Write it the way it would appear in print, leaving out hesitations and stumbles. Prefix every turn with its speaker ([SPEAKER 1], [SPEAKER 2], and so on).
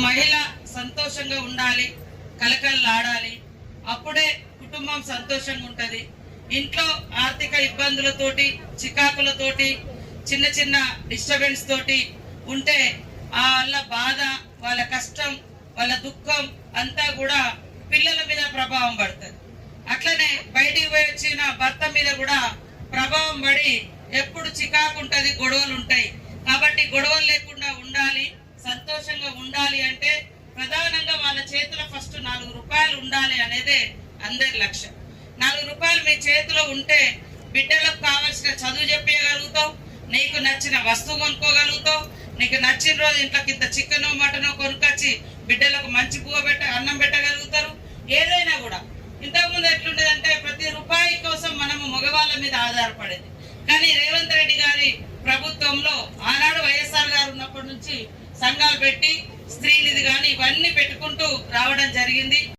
[SPEAKER 1] మహిళ సంతోషంగా ఉండాలి, కలకలలాడాలి. అప్పుడే కుటుంబం సంతోషంగా ఉంటది. ఇంట్లో ఆర్థిక ఇబ్బందులతోటి, చికాకులతోటి, చిన్న చిన్న డిస్టర్బెన్స్ తోటి ఉంటే వాళ్ళ బాధ, వాళ్ళ కష్టం, వాళ్ళ దుఃఖం అంతా కూడా పిల్లల మీద ప్రభావం పడుతుంది. అట్లనే బయటికి పోయి వచ్చిన భర్త మీద కూడా ప్రభావం పడి ఎప్పుడు చికాకు ఉంటది, గొడవలు ఉంటాయి. కాబట్టి గొడవలు లేకుండా ఉండాలి, సంతోషంగా ఉండాలి అంటే ప్రధానంగా వాళ్ళ చేతిలో ఫస్ట్ 4 రూపాయలు ఉండాలి అనేదే అందరి లక్ష్యం. 4 రూపాయలు మీ చేతిలో ఉంటే బిడ్డలకు కావాల్సిన చదువు చెప్పగలుగుతావు, నీకు నచ్చిన వస్తువు కొనుక్కోగలుగుతావు, నీకు నచ్చిన రోజు ఇంట్లోకి ఇంత చికెన్ మటన్ కొనుక్కొచ్చి బిడ్డలకు మంచి అన్నం పెట్టగలుగుతారు. ఏదైనా కూడా ఇంతకుముందు ఎట్లుండేదంటే ప్రతి రూపాయి కోసం మనము మగవాళ్ళ మీద ఆధారపడేది. కానీ రేవంత్ రెడ్డి గారి ప్రభుత్వంలో ఆనాడు వైఎస్ఆర్ గారు ఉన్నప్పటి నుంచి సంఘాలు పెట్టి స్త్రీనిధి కానీ ఇవన్నీ పెట్టుకుంటూ రావడం జరిగింది.